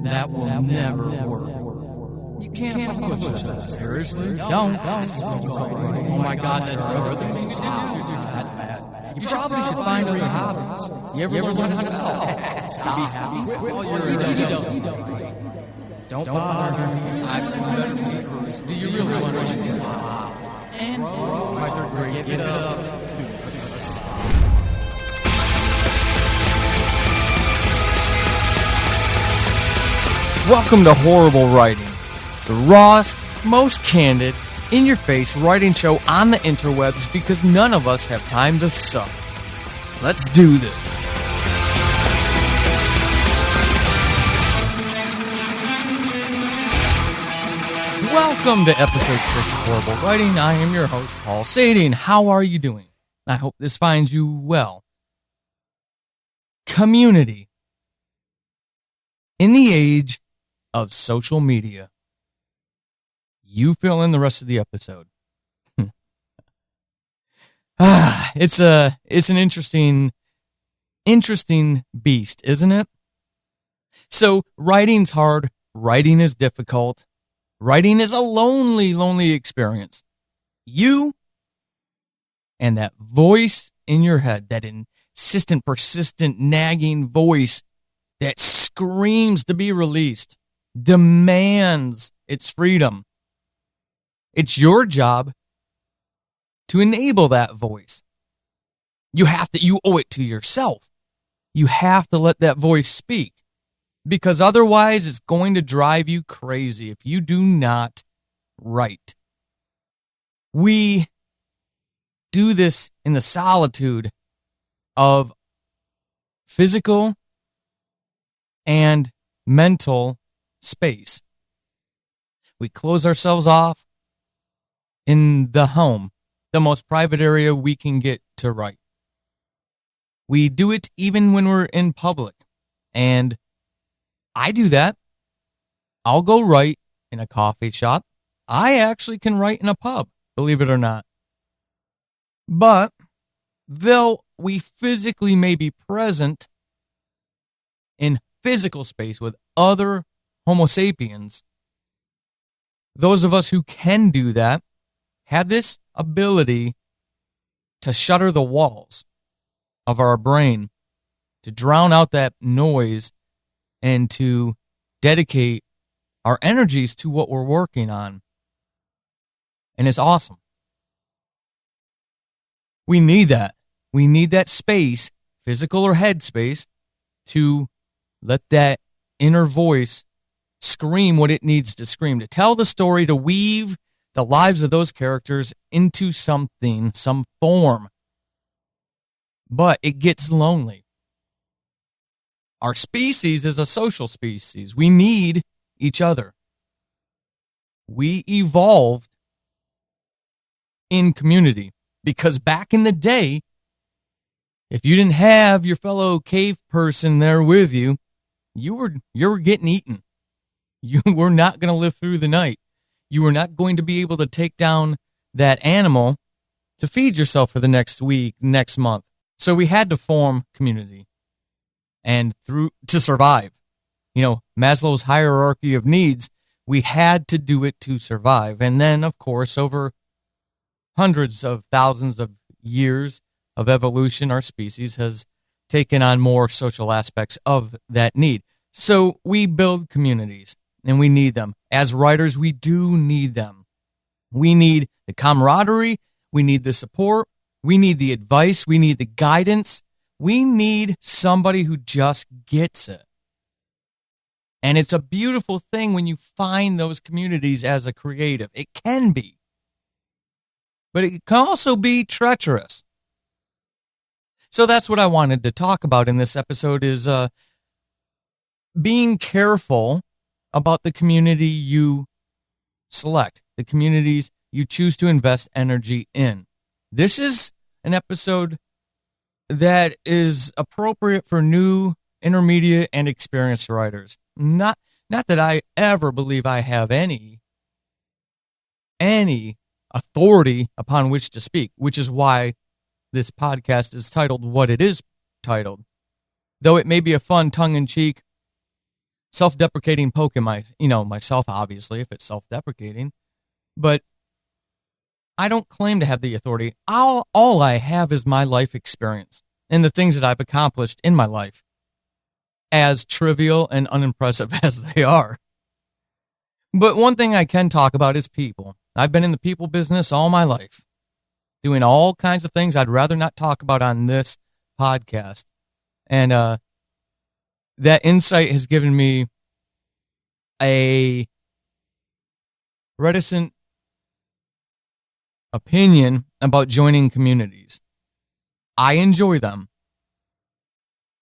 that will never work. You can't push yourself. Seriously? Don't. Oh my God, that's other thing you can do. That's bad. You probably should find other hobbies. You ever learn how to stop? Stop. Be happy. Quit while you're you don't bother me. I've seen better people. Do you really want to do that? And my third grade, get up. Welcome to Horrible Writing, the rawest, most candid, in-your-face writing show on the interwebs because none of us have time to suck. Let's do this. Welcome to episode 6 of Horrible Writing. I am your host, Paul Sading. How are you doing? I hope this finds you well. Community. In the age of social media. You fill in the rest of the episode. It's an interesting beast, isn't it? So writing's hard. Writing is difficult. Writing is a lonely experience. You and that voice in your head, that insistent, persistent, nagging voice that screams to be released, demands its freedom. It's your job to enable that voice. You owe it to yourself. You have to let that voice speak, because otherwise it's going to drive you crazy if you do not write. We do this in the solitude of physical and mental space. We close ourselves off in the home, the most private area we can get to write. We do it even when we're in public. And I do that. I'll go write in a coffee shop. I actually can write in a pub, believe it or not. But though we physically may be present in physical space with other Homo sapiens, those of us who can do that have this ability to shutter the walls of our brain, to drown out that noise, and to dedicate our energies to what we're working on. And it's awesome. We need that. We need that space, physical or head space, to let that inner voice scream what it needs to scream, to tell the story, to weave the lives of those characters into something, some form. But it gets lonely. Our species is a social species. We need each other. We evolved in community because back in the day, if you didn't have your fellow cave person there with you, you were getting eaten. You were not going to live through the night. You were not going to be able to take down that animal to feed yourself for the next week, next month. So we had to form community and to survive. You know, Maslow's hierarchy of needs, we had to do it to survive. And then, of course, over hundreds of thousands of years of evolution, our species has taken on more social aspects of that need. So we build communities, and we need them. As writers, we do need them. We need the camaraderie. We need the support. We need the advice. We need the guidance. We need somebody who just gets it. And it's a beautiful thing when you find those communities as a creative. It can be. But it can also be treacherous. So that's what I wanted to talk about in this episode is being careful about the community you select, the communities you choose to invest energy in. This is an episode that is appropriate for new, intermediate, and experienced writers. Not that I ever believe I have any authority upon which to speak, which is why this podcast is titled what it is titled. Though it may be a fun tongue-in-cheek self-deprecating poke in myself, obviously, if it's self-deprecating. But I don't claim to have the authority. All I have is my life experience and the things that I've accomplished in my life, as trivial and unimpressive as they are. But one thing I can talk about is people. I've been in the people business all my life, doing all kinds of things I'd rather not talk about on this podcast. And that insight has given me a reticent opinion about joining communities. I enjoy them.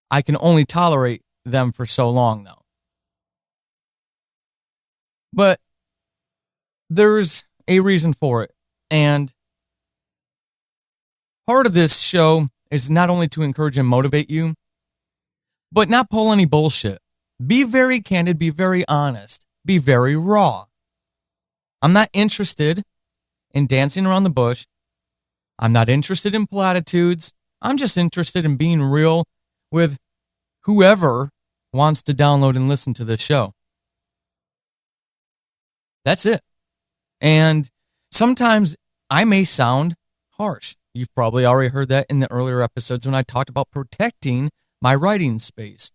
I can only tolerate them for so long, though. But there's a reason for it. And part of this show is not only to encourage and motivate you, but not pull any bullshit. Be very candid, be very honest, be very raw. I'm not interested in dancing around the bush. I'm not interested in platitudes. I'm just interested in being real with whoever wants to download and listen to this show. That's it. And sometimes I may sound harsh. You've probably already heard that in the earlier episodes when I talked about protecting my writing space.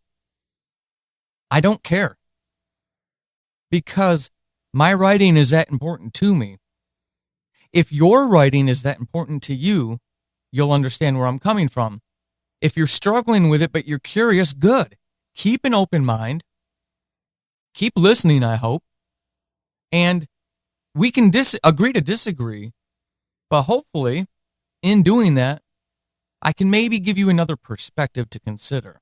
I don't care, because my writing is that important to me. If your writing is that important to you, you'll understand where I'm coming from. If you're struggling with it, but you're curious, good. Keep an open mind. Keep listening, I hope. And we can agree to disagree, but hopefully, in doing that, I can maybe give you another perspective to consider.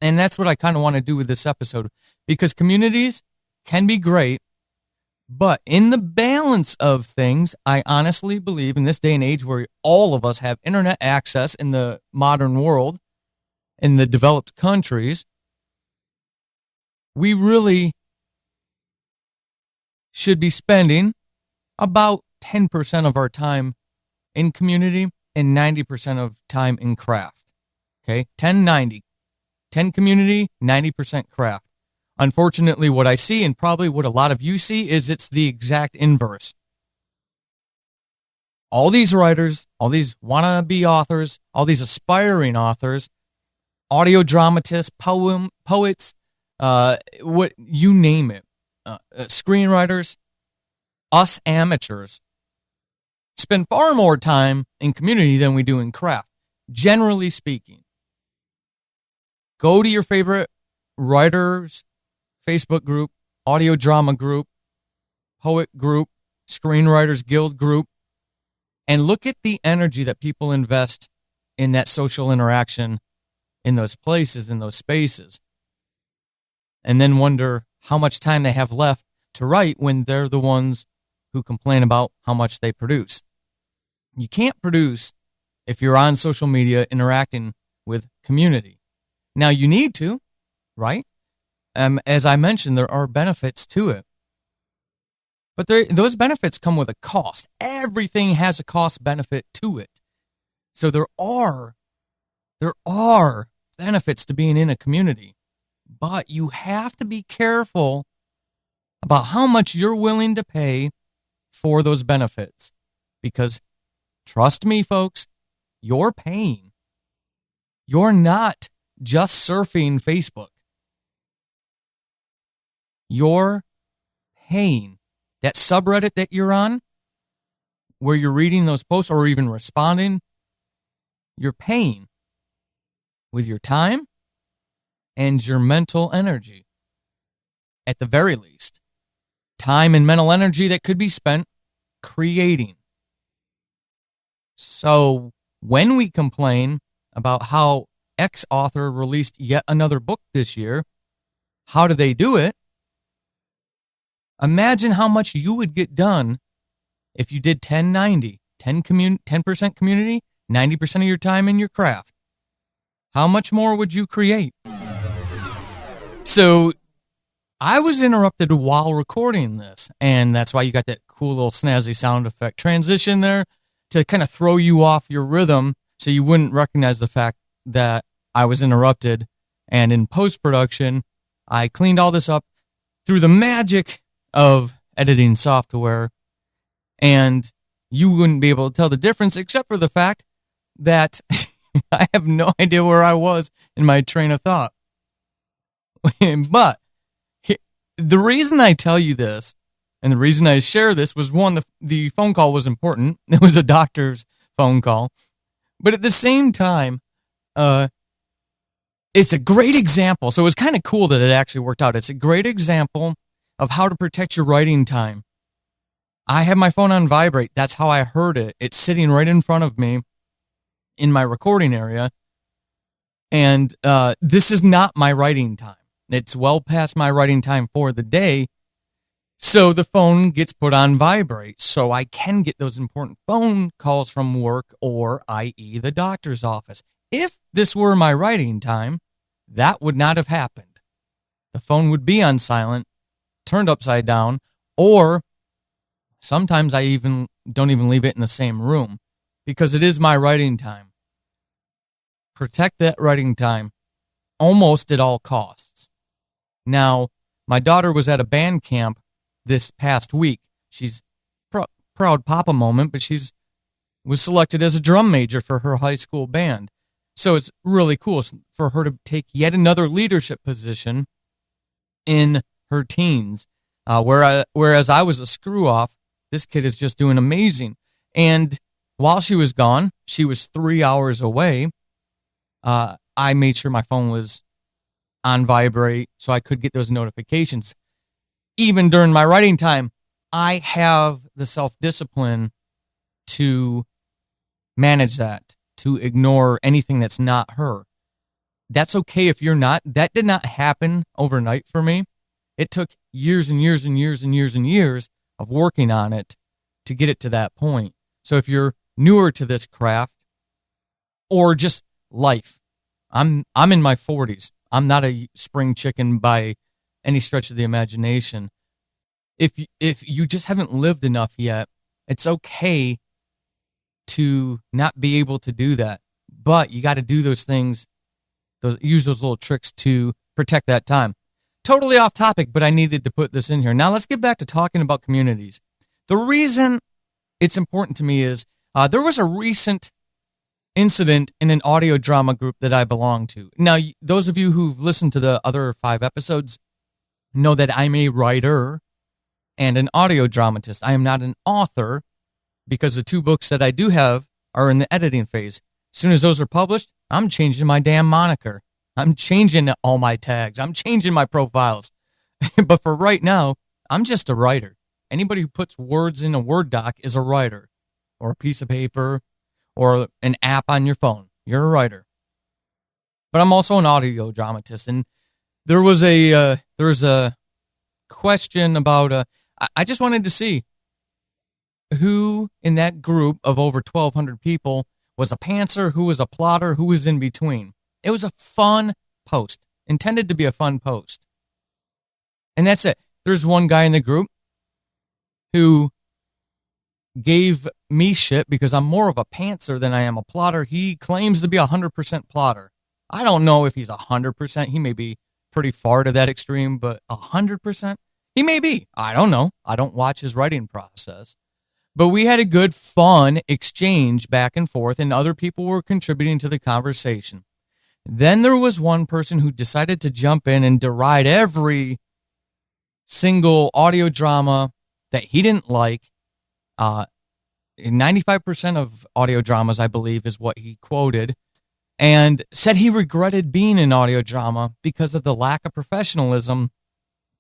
And that's what I kind of want to do with this episode, because communities can be great, but in the balance of things, I honestly believe in this day and age where all of us have internet access in the modern world, in the developed countries, we really should be spending about 10% of our time in community and 90% of time in craft. Okay? 10-90. 10 community, 90% craft. Unfortunately, what I see, and probably what a lot of you see, is it's the exact inverse. All these writers, all these wannabe authors, all these aspiring authors, audio dramatists, poets, what you name it, screenwriters, us amateurs, spend far more time in community than we do in craft, generally speaking. Go to your favorite writers' Facebook group, audio drama group, poet group, screenwriters guild group, and look at the energy that people invest in that social interaction in those places, in those spaces. And then wonder how much time they have left to write when they're the ones who complain about how much they produce. You can't produce if you're on social media interacting with community. Now, you need to, right? As I mentioned, there are benefits to it. But those benefits come with a cost. Everything has a cost benefit to it. So there are benefits to being in a community. But you have to be careful about how much you're willing to pay for those benefits. Because trust me, folks, you're paying. You're not just surfing Facebook. You're paying. That subreddit that you're on, where you're reading those posts or even responding, you're paying with your time and your mental energy. At the very least, time and mental energy that could be spent creating. So when we complain about how X author released yet another book this year, how do they do it? Imagine how much you would get done if you did 10-90, 10% community, 90% of your time in your craft. How much more would you create? So I was interrupted while recording this, and that's why you got that cool little snazzy sound effect transition there to kind of throw you off your rhythm so you wouldn't recognize the fact that I was interrupted. And in post-production, I cleaned all this up through the magic of editing software, and you wouldn't be able to tell the difference except for the fact that I have no idea where I was in my train of thought. But the reason I tell you this and the reason I share this was, one, the phone call was important. It was a doctor's phone call. But at the same time, it's a great example. So it was kind of cool that it actually worked out. It's a great example of how to protect your writing time. I have my phone on vibrate. That's how I heard it. It's sitting right in front of me in my recording area. And this is not my writing time. It's well past my writing time for the day. So the phone gets put on vibrate. So I can get those important phone calls from work, or i.e. the doctor's office. If this were my writing time, that would not have happened. The phone would be on silent, turned upside down, or sometimes I even don't even leave it in the same room because it is my writing time. Protect that writing time almost at all costs. Now, my daughter was at a band camp this past week. She's proud papa moment, but was selected as a drum major for her high school band. So it's really cool for her to take yet another leadership position in her teens. Whereas I was a screw off, this kid is just doing amazing. And while she was gone, she was 3 hours away. I made sure my phone was on vibrate so I could get those notifications. Even during my writing time, I have the self-discipline to manage that, to ignore anything that's not her. That's okay if you're not. That did not happen overnight for me. It took years and years and years and years and years of working on it to get it to that point. So if you're newer to this craft or just life, I'm in my 40s. I'm not a spring chicken by any stretch of the imagination. If you just haven't lived enough yet, it's okay to not be able to do that. But you got to do those things, use those little tricks to protect that time. Totally off topic, but I needed to put this in here. Now let's get back to talking about communities. The reason it's important to me is there was a recent incident in an audio drama group that I belong to. Now, those of you who've listened to the other 5 episodes know that I'm a writer and an audio dramatist. I am not an author because the 2 books that I do have are in the editing phase. As soon as those are published, I'm changing my damn moniker. I'm changing all my tags. I'm changing my profiles. But for right now, I'm just a writer. Anybody who puts words in a Word doc is a writer, or a piece of paper, or an app on your phone. You're a writer. But I'm also an audio dramatist. And there was a question about, I just wanted to see who in that group of over 1,200 people was a pantser, who was a plotter, who was in between. It was a fun post, intended to be a fun post. And that's it. There's one guy in the group who gave me shit because I'm more of a pantser than I am a plotter. He claims to be 100% plotter. I don't know if he's 100%. He may be pretty far to that extreme, but 100%? He may be. I don't know. I don't watch his writing process. But we had a good, fun exchange back and forth, and other people were contributing to the conversation. Then there was one person who decided to jump in and deride every single audio drama that he didn't like. 95% of audio dramas, I believe, is what he quoted, and said he regretted being in audio drama because of the lack of professionalism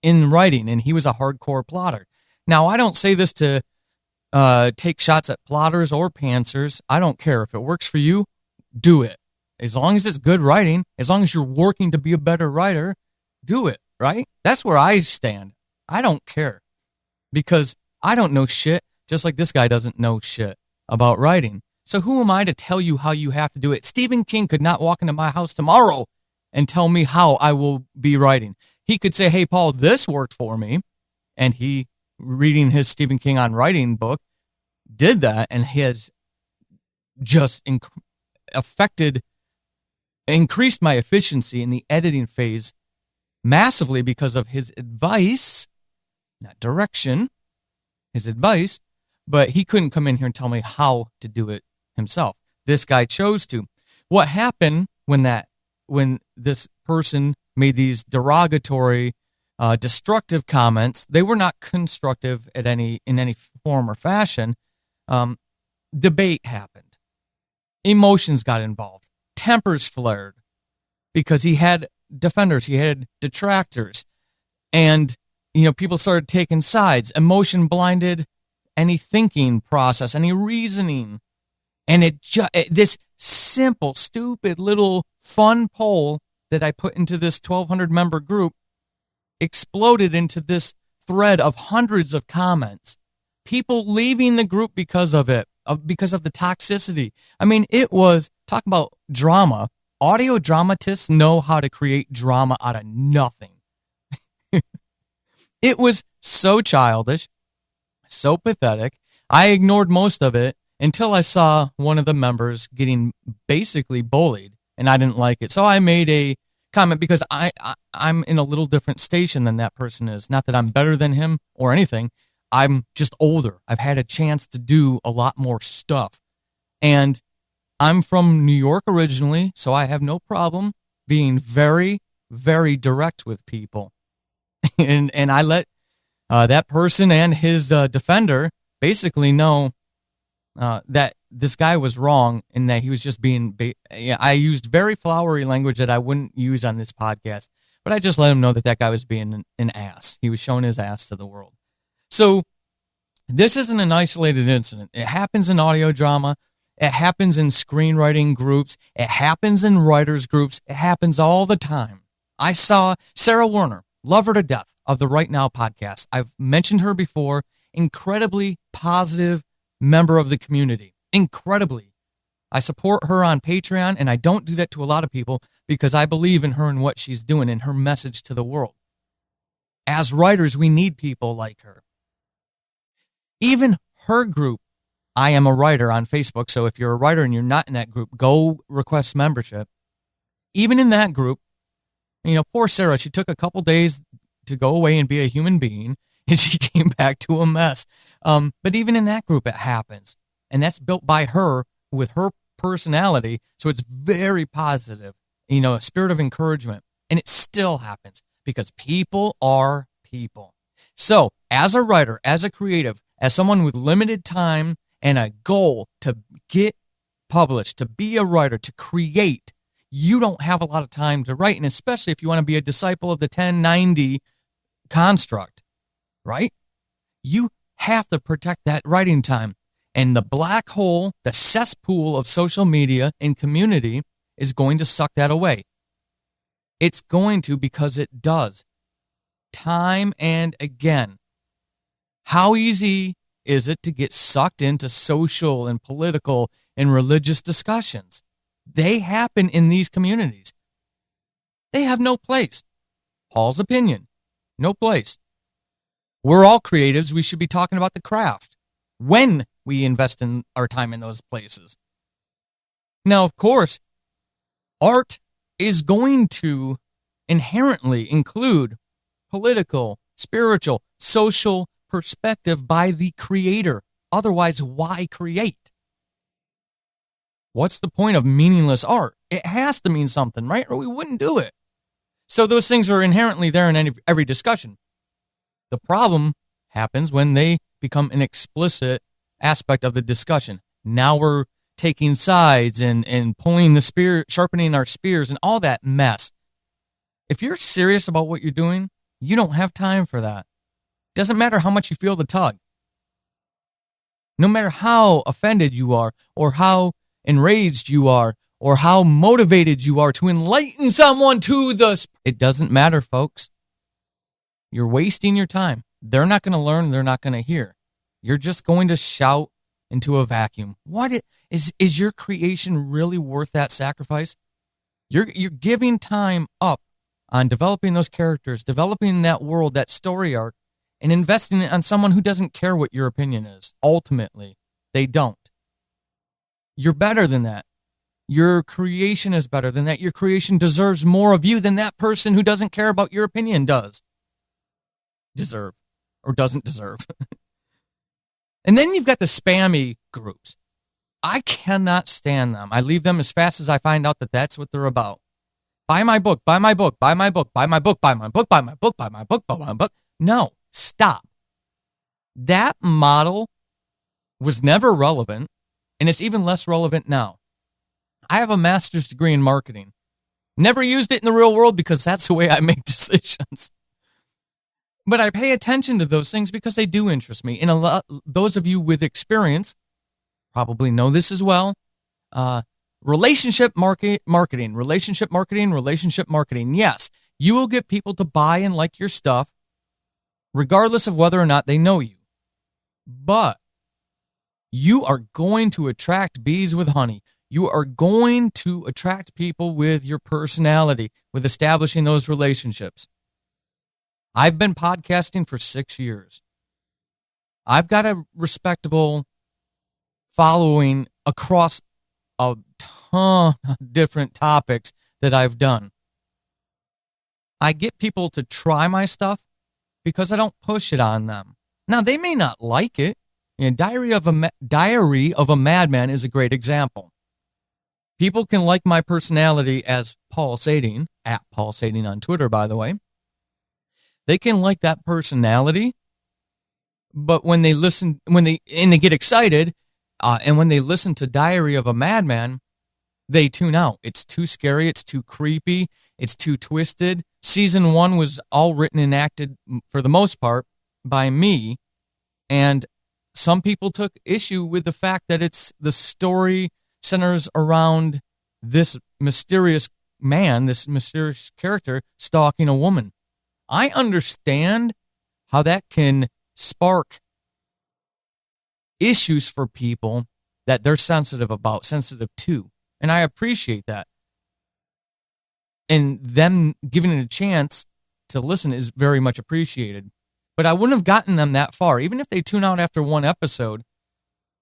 in writing, and he was a hardcore plotter. Now, I don't say this to take shots at plotters or pantsers. I don't care. If it works for you, do it. As long as it's good writing, as long as you're working to be a better writer, do it, right? That's where I stand. I don't care because I don't know shit, just like this guy doesn't know shit about writing. So who am I to tell you how you have to do it? Stephen King could not walk into my house tomorrow and tell me how I will be writing. He could say, hey, Paul, this worked for me. And he, reading his Stephen King on Writing book, did that, and he has just increased my efficiency in the editing phase massively because of his advice, not direction, his advice, but he couldn't come in here and tell me how to do it himself. This guy chose to. What happened when this person made these derogatory, destructive comments? They were not constructive in any form or fashion. Debate happened. Emotions got involved. Tempers flared because he had defenders, he had detractors, and people started taking sides. Emotion blinded any thinking process, any reasoning, and this simple, stupid little fun poll that I put into this 1,200 member group exploded into this thread of hundreds of comments. People leaving the group because of it, because of the toxicity. I mean, it was, talk about drama. Audio dramatists know how to create drama out of nothing. It was so childish, so pathetic. I ignored most of it until I saw one of the members getting basically bullied, and I didn't like it. So I made a comment because I'm in a little different station than that person is. Not that I'm better than him or anything. I'm just older. I've had a chance to do a lot more stuff. And I'm from New York originally, so I have no problem being very, very direct with people. and I let that person and his defender basically know that this guy was wrong and that he was just being... I used very flowery language that I wouldn't use on this podcast, but I just let him know that guy was being an ass. He was showing his ass to the world. So this isn't an isolated incident. It happens in audio drama. It happens in screenwriting groups. It happens in writers groups. It happens all the time. I saw Sarah Werner, love her to death, of the Right Now podcast. I've mentioned her before. Incredibly positive member of the community. Incredibly. I support her on Patreon, and I don't do that to a lot of people because I believe in her and what she's doing and her message to the world. As writers, we need people like her. Even her group, I Am a Writer on Facebook, so if you're a writer and you're not in that group, go request membership. Even in that group, poor Sarah, she took a couple days to go away and be a human being, and she came back to a mess. But even in that group, it happens. And that's built by her with her personality, so it's very positive, a spirit of encouragement. And it still happens because people are people. So as a writer, as a creative, as someone with limited time and a goal to get published, to be a writer, to create, you don't have a lot of time to write. And especially if you want to be a disciple of the 1090 construct, right? You have to protect that writing time. And the black hole, the cesspool of social media and community is going to suck that away. It's going to, because it does. Time and again. How easy is it to get sucked into social and political and religious discussions? They happen in these communities. They have no place. Paul's opinion, no place. We're all creatives. We should be talking about the craft when we invest in our time in those places. Now, of course, art is going to inherently include political, spiritual, social perspective by the creator. Otherwise, why create? What's the point of meaningless art? It has to mean something, right? Or we wouldn't do it. So those things are inherently there in every discussion. The problem happens when they become an explicit aspect of the discussion. Now we're taking sides and pulling the spear, sharpening our spears and all that mess. If you're serious about what you're doing, you don't have time for that. Doesn't matter how much you feel the tug. No matter how offended you are or how enraged you are or how motivated you are to enlighten someone to the... It doesn't matter, folks. You're wasting your time. They're not going to learn. They're not going to hear. You're just going to shout into a vacuum. Is your creation really worth that sacrifice? You're giving time up on developing those characters, developing that world, that story arc, and investing it on someone who doesn't care what your opinion is. Ultimately, they don't. You're better than that. your creation is better than that. Your creation deserves more of you than that person who doesn't care about your opinion does deserve or doesn't deserve. And then you've got the spammy groups. I cannot stand them. I leave them as fast as I find out that that's what they're about. Buy my book, buy my book, buy my book, buy my book, buy my book, buy my book, buy my book, buy my book. No, stop. That model was never relevant, and it's even less relevant now. I have a master's degree in marketing. Never used it in the real world because that's the way I make decisions. But I pay attention to those things because they do interest me. And those of you with experience probably know this as well. Relationship marketing. Yes, you will get people to buy and like your stuff regardless of whether or not they know you. But you are going to attract bees with honey. You are going to attract people with your personality, with establishing those relationships. I've been podcasting for 6 years. I've got a respectable following across a ton of different topics that I've done. I get people to try my stuff because I don't push it on them. Now, they may not like it. You know, Diary of a Madman is a great example. People can like my personality as Paul Sading, at Paul Sading on Twitter, by the way. They can like that personality, but when they get excited, and when they listen to Diary of a Madman, they tune out. It's too scary. It's too creepy. It's too twisted. Season 1 was all written and acted, for the most part, by me, and some people took issue with the fact that the story centers around this mysterious man, this mysterious character stalking a woman. I understand how that can spark issues for people that they're sensitive to. And I appreciate that. And them giving it a chance to listen is very much appreciated. But I wouldn't have gotten them that far. Even if they tune out after one episode,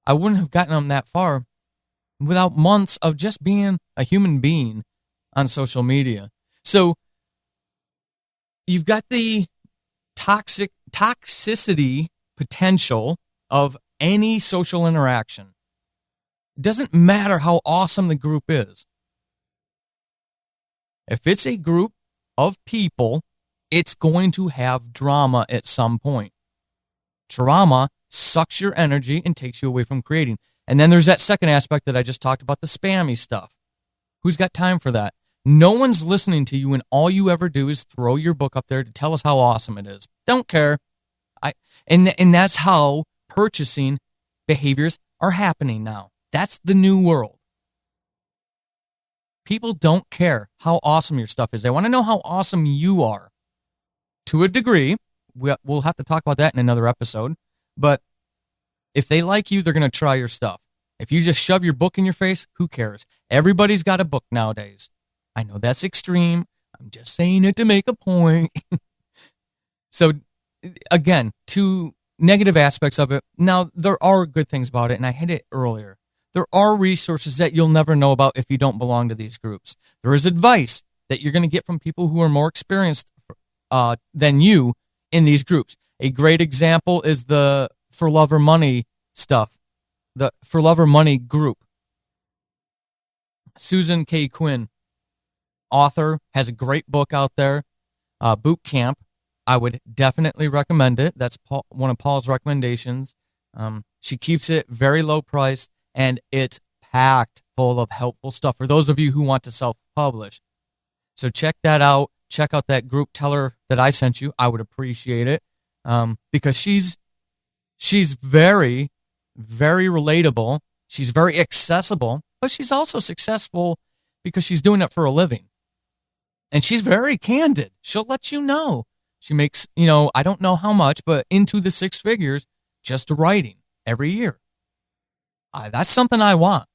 I wouldn't have gotten them that far without months of just being a human being on social media. So you've got the toxicity potential of any social interaction. It doesn't matter how awesome the group is. If it's a group of people, it's going to have drama at some point. Drama sucks your energy and takes you away from creating. And then there's that second aspect that I just talked about, the spammy stuff. Who's got time for that? No one's listening to you, and all you ever do is throw your book up there to tell us how awesome it is. Don't care. And that's how purchasing behaviors are happening now. That's the new world. People don't care how awesome your stuff is. They want to know how awesome you are. To a degree, we'll have to talk about that in another episode. But if they like you, they're going to try your stuff. If you just shove your book in your face, who cares? Everybody's got a book nowadays. I know that's extreme. I'm just saying it to make a point. So, again, two negative aspects of it. Now, there are good things about it, and I hit it earlier. There are resources that you'll never know about if you don't belong to these groups. There is advice that you're going to get from people who are more experienced than you in these groups. A great example is the For Love or Money stuff, the For Love or Money group. Susan K. Quinn, author, has a great book out there, Boot Camp. I would definitely recommend it. That's one of Paul's recommendations. She keeps it very low priced, and it's packed full of helpful stuff for those of you who want to self-publish. So check that out. Check out that group. Tell her that I sent you. I would appreciate it, because she's very, very relatable. She's very accessible, but she's also successful because she's doing it for a living. And she's very candid. She'll let you know. She makes, I don't know how much, but into the six figures just writing every year. That's something I want.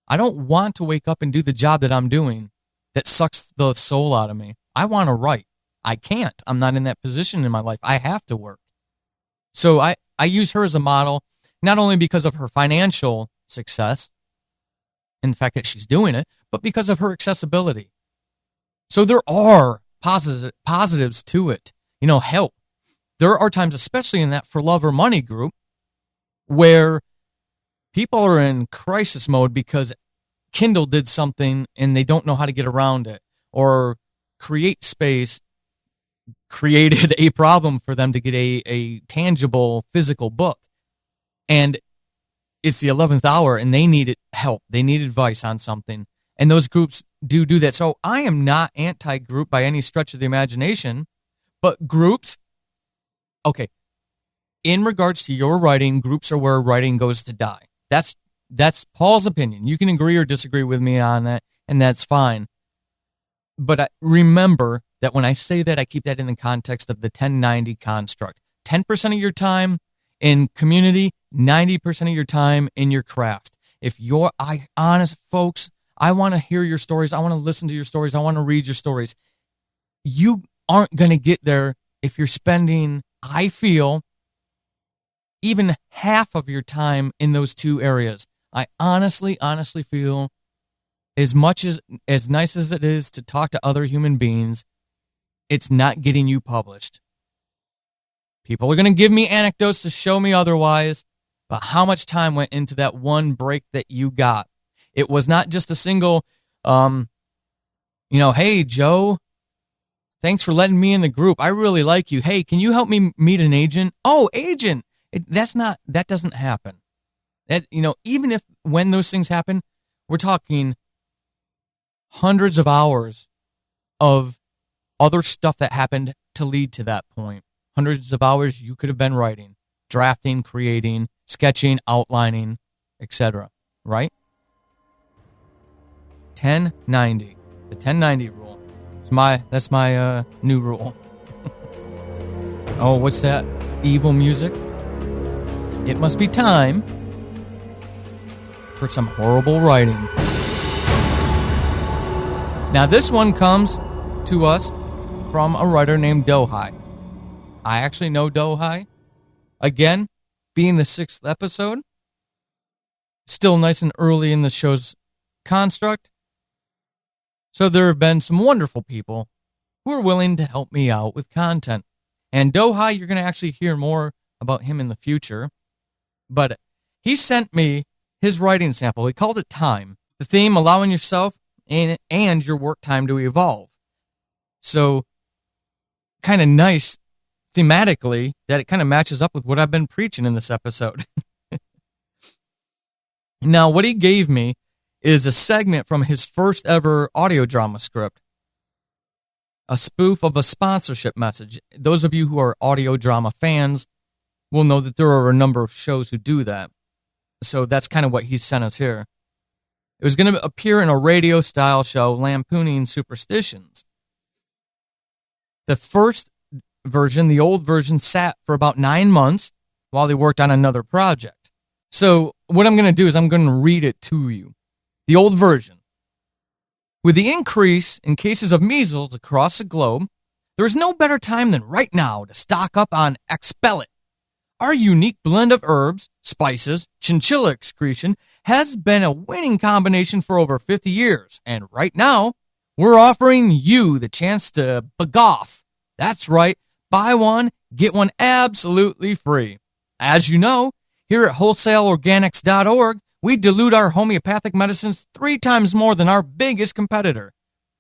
I don't want to wake up and do the job that I'm doing that sucks the soul out of me. I want to write. I can't. I'm not in that position in my life. I have to work. So I use her as a model, not only because of her financial success, in the fact that she's doing it, but because of her accessibility. So there are positives to it. Help. There are times, especially in that For Love or Money group, where people are in crisis mode because Kindle did something and they don't know how to get around it, or CreateSpace created a problem for them to get a tangible physical book. And it's the 11th hour and they need help. They need advice on something. And those groups do that. So I am not anti-group by any stretch of the imagination, but groups, okay, in regards to your writing, groups are where writing goes to die. That's Paul's opinion. You can agree or disagree with me on that, and that's fine. But remember that when I say that, I keep that in the context of the 10-90 construct. 10% of your time in community, 90% of your time in your craft. If you're honest, folks, I want to hear your stories. I want to listen to your stories. I want to read your stories. You aren't going to get there if you're spending, I feel, even half of your time in those two areas. I honestly feel as nice as it is to talk to other human beings, it's not getting you published. People are going to give me anecdotes to show me otherwise, but how much time went into that one break that you got? It was not just a single, hey, Joe, thanks for letting me in the group. I really like you. Hey, can you help me meet an agent? Oh, agent. That doesn't happen. Even when those things happen, we're talking hundreds of hours of other stuff that happened to lead to that point. Hundreds of hours you could have been writing, drafting, creating, sketching, outlining, etc. Right? 10-90. The 10-90 rule. That's my new rule. Oh, what's that? Evil music? It must be time for some horrible writing. Now, this one comes to us from a writer named Dohai. I actually know Dohai. Again, being the 6th episode, still nice and early in the show's construct. So there have been some wonderful people who are willing to help me out with content. And Dohai, you're going to actually hear more about him in the future. But he sent me his writing sample. He called it Time. The theme, allowing yourself and your work time to evolve. So kind of nice thematically that it kind of matches up with what I've been preaching in this episode. Now, what he gave me is a segment from his first ever audio drama script, a spoof of a sponsorship message. Those of you who are audio drama fans will know that there are a number of shows who do that. So that's kind of what he sent us here. It was going to appear in a radio-style show lampooning superstitions. The first version, the old version, sat for about 9 months while they worked on another project. So what I'm going to do is I'm going to read it to you. The old version. With the increase in cases of measles across the globe, there is no better time than right now to stock up on Expel It. Our unique blend of herbs, spices, chinchilla excretion has been a winning combination for over 50 years. And right now, we're offering you the chance to begoff. That's right. Buy one, get one absolutely free. As you know, here at wholesaleorganics.org, we dilute our homeopathic medicines 3 times more than our biggest competitor,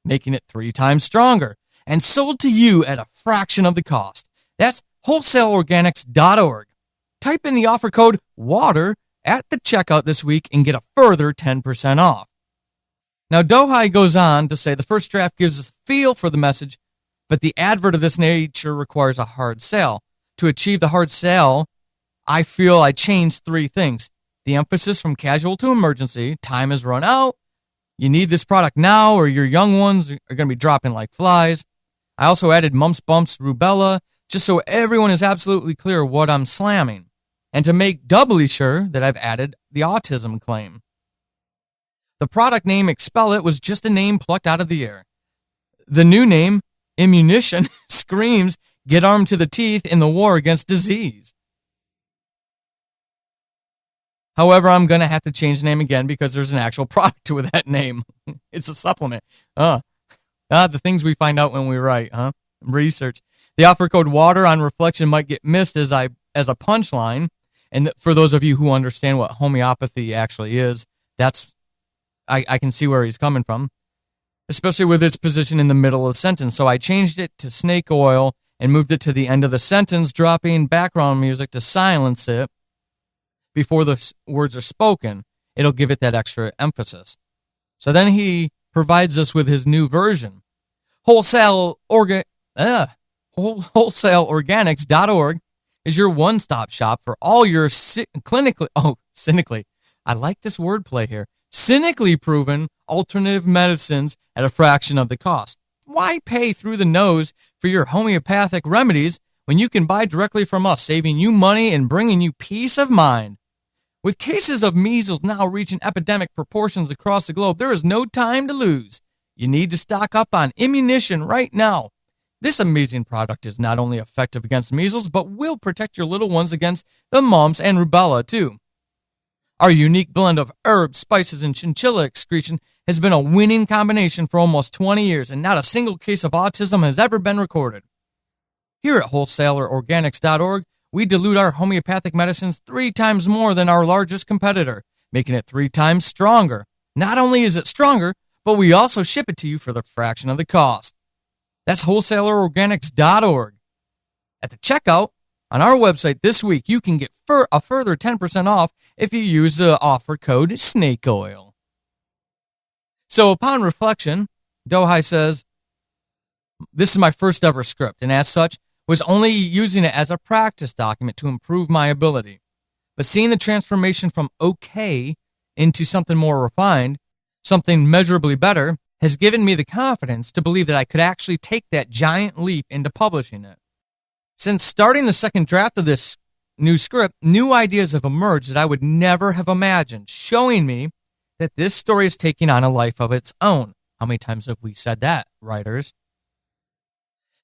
making it 3 times stronger, and sold to you at a fraction of the cost. That's wholesaleorganics.org. Type in the offer code WATER at the checkout this week and get a further 10% off. Now, Dohai goes on to say the first draft gives us a feel for the message, but the advert of this nature requires a hard sell. To achieve the hard sell, I feel I changed 3 things. The emphasis from casual to emergency, time has run out, you need this product now or your young ones are going to be dropping like flies. I also added mumps, bumps, rubella, just so everyone is absolutely clear what I'm slamming. And to make doubly sure that I've added the autism claim. The product name Expel It was just a name plucked out of the air. The new name, Immunition, screams, get armed to the teeth in the war against disease. However, I'm going to have to change the name again because there's an actual product with that name. It's a supplement. The things we find out when we write, research. The offer code WATER on reflection might get missed as a punchline. And for those of you who understand what homeopathy actually is, I can see where he's coming from, especially with its position in the middle of the sentence. So I changed it to snake oil and moved it to the end of the sentence, dropping background music to silence it before the words are spoken. It'll give it that extra emphasis. So then he provides us with his new version. Wholesaleorganics.org is your one-stop shop for all your cynically, I like this wordplay here, cynically proven alternative medicines at a fraction of the cost. Why pay through the nose for your homeopathic remedies when you can buy directly from us, saving you money and bringing you peace of mind? With cases of measles now reaching epidemic proportions across the globe, there is no time to lose. You need to stock up on ammunition right now. This amazing product is not only effective against measles, but will protect your little ones against the mumps and rubella, too. Our unique blend of herbs, spices, and chinchilla excretion has been a winning combination for almost 20 years, and not a single case of autism has ever been recorded. Here at WholesalerOrganics.org, we dilute our homeopathic medicines 3 times more than our largest competitor, making it 3 times stronger. Not only is it stronger, but we also ship it to you for the fraction of the cost. That's WholesalerOrganics.org. At the checkout on our website this week, you can get a further 10% off if you use the offer code SNAKEOIL. So upon reflection, Dohai says, this is my first ever script, and as such, was only using it as a practice document to improve my ability. But seeing the transformation from okay into something more refined, something measurably better, has given me the confidence to believe that I could actually take that giant leap into publishing it. Since starting the second draft of this new script, new ideas have emerged that I would never have imagined, showing me that this story is taking on a life of its own. How many times have we said that, writers?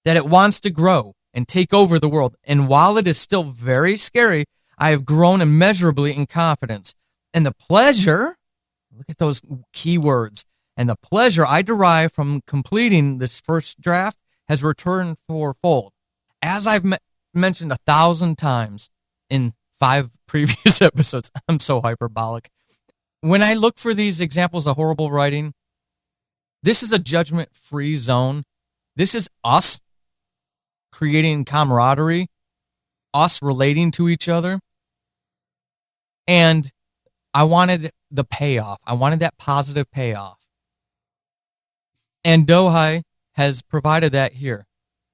That it wants to grow and take over the world. And while it is still very scary, I have grown immeasurably in confidence. And the pleasure, look at those key words, and the pleasure I derive from completing this first draft has returned fourfold. As I've mentioned 1,000 times in 5 previous episodes, I'm so hyperbolic. When I look for these examples of horrible writing, this is a judgment-free zone. This is us creating camaraderie, us relating to each other. And I wanted the payoff. I wanted that positive payoff. And Dohai has provided that here.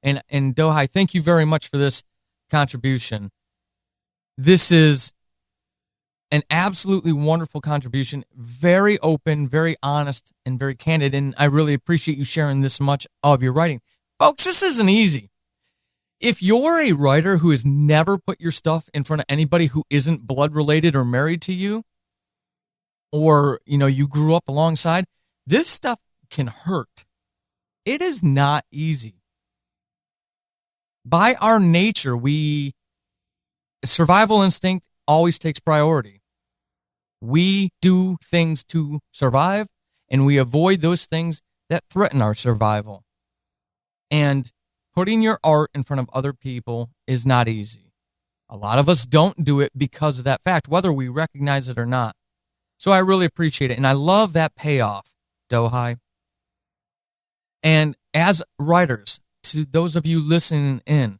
And Dohai, thank you very much for this contribution. This is an absolutely wonderful contribution, very open, very honest, and very candid, and I really appreciate you sharing this much of your writing. Folks, this isn't easy. If you're a writer who has never put your stuff in front of anybody who isn't blood-related or married to you, or, you grew up alongside, this stuff can hurt. It is not easy. By our nature, survival instinct always takes priority. We do things to survive, and we avoid those things that threaten our survival. And putting your art in front of other people is not easy. A lot of us don't do it because of that fact, whether we recognize it or not. So I really appreciate it, and I love that payoff, Dohai. And as writers, to those of you listening in,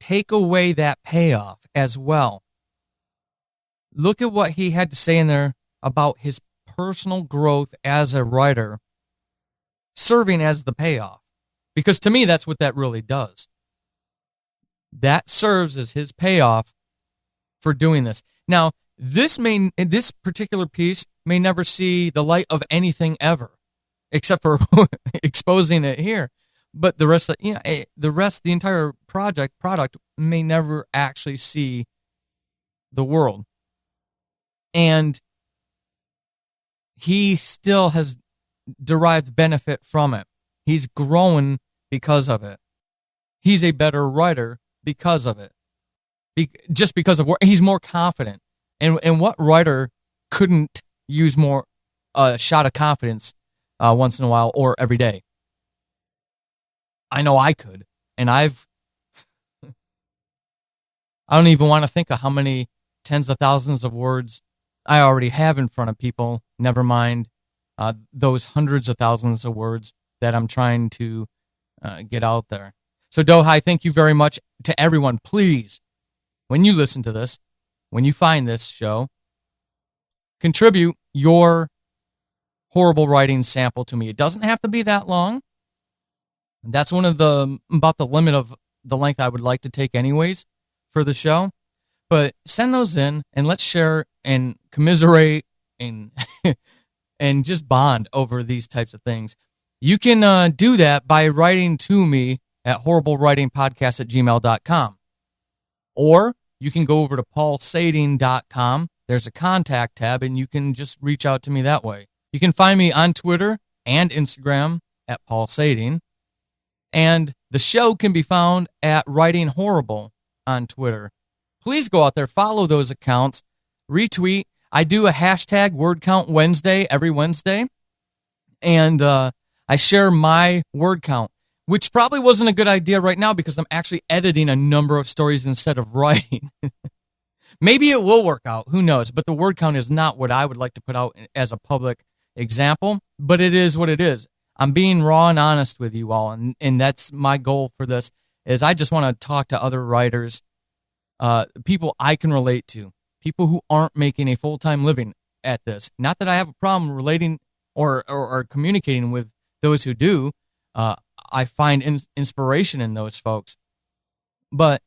take away that payoff as well. Look at what he had to say in there about his personal growth as a writer, serving as the payoff. Because to me, that's what that really does. That serves as his payoff for doing this. Now, this particular piece may never see the light of anything ever, except for exposing it here. But the rest, the entire product may never actually see the world. And he still has derived benefit from it. He's grown because of it. He's a better writer because of it. Just because of he's more confident. And what writer couldn't use more shot of confidence once in a while or every day. I know I could, and I don't even want to think of how many tens of thousands of words I already have in front of people, never mind those hundreds of thousands of words that I'm trying to get out there. So Dohai, thank you very much to everyone. Please, when you listen to this, when you find this show, contribute your horrible writing sample to me. It doesn't have to be that long. That's about the limit of the length I would like to take anyways for the show. But send those in and let's share and commiserate and and just bond over these types of things. You can do that by writing to me at horriblewritingpodcast@gmail.com. Or you can go over to paulsading.com. There's a contact tab, and you can just reach out to me that way. You can find me on Twitter and Instagram at Paul Sading. And the show can be found at Writing Horrible on Twitter. Please go out there, follow those accounts, retweet. I do a hashtag word count Wednesday every Wednesday. And I share my word count, which probably wasn't a good idea right now because I'm actually editing a number of stories instead of writing. Maybe it will work out. Who knows? But the word count is not what I would like to put out as a public example, but it is what it is. I'm being raw and honest with you all, and that's my goal for this, is I just want to talk to other writers, people I can relate to, people who aren't making a full-time living at this. Not that I have a problem relating or communicating with those who do. I find inspiration in those folks. But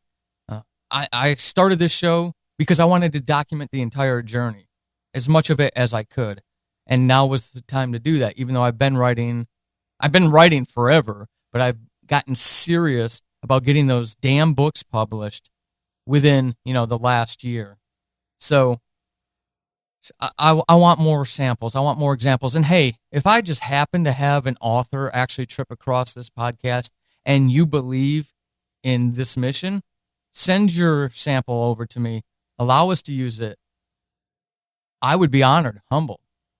I started this show because I wanted to document the entire journey, as much of it as I could. And now was the time to do that, even though I've been writing forever, but I've gotten serious about getting those damn books published within, the last year. So I want more samples. I want more examples. And hey, if I just happen to have an author actually trip across this podcast and you believe in this mission, send your sample over to me. Allow us to use it. I would be honored, humbled,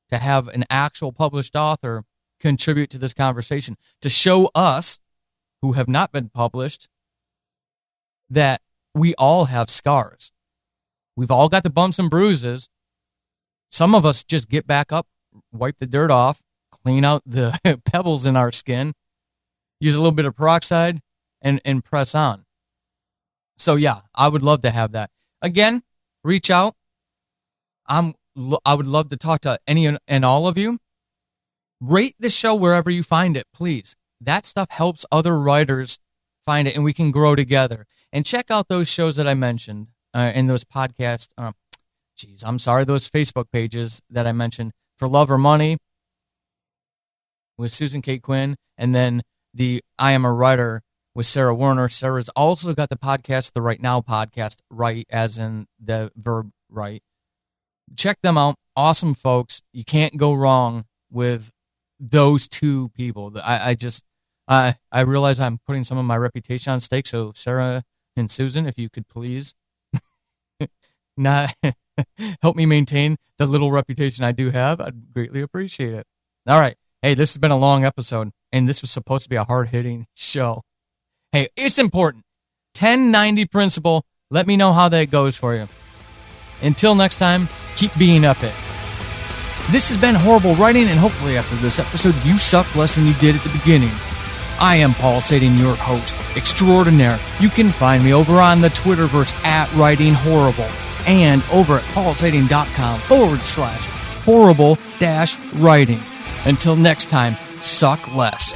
to have an actual published author contribute to this conversation, to show us who have not been published that we all have scars. We've all got the bumps and bruises. Some of us just get back up, wipe the dirt off, clean out the pebbles in our skin, use a little bit of peroxide, and press on. So yeah, I would love to have that. Again, reach out. I would love to talk to any and all of you. Rate the show wherever you find it, please. That stuff helps other writers find it, and we can grow together. And check out those shows that I mentioned and those podcasts. Those Facebook pages that I mentioned, For Love or Money with Susan K. Quinn, and then the I Am a Writer with Sarah Werner. Sarah's also got the podcast, the Right Now podcast, write as in the verb write. Check them out. Awesome folks. You can't go wrong with those two people. I realize I'm putting some of my reputation on stake. So Sarah and Susan, if you could please not help me maintain the little reputation I do have, I'd greatly appreciate it. All right. Hey, this has been a long episode, and this was supposed to be a hard-hitting show. Hey, it's important. 1090 principle. Let me know how that goes for you. Until next time, keep being up it. This has been Horrible Writing, and hopefully after this episode, you suck less than you did at the beginning. I am Paul Sading, your host extraordinaire. You can find me over on the Twitterverse at Writing Horrible and over at paulsading.com/horrible-writing. Until next time, suck less.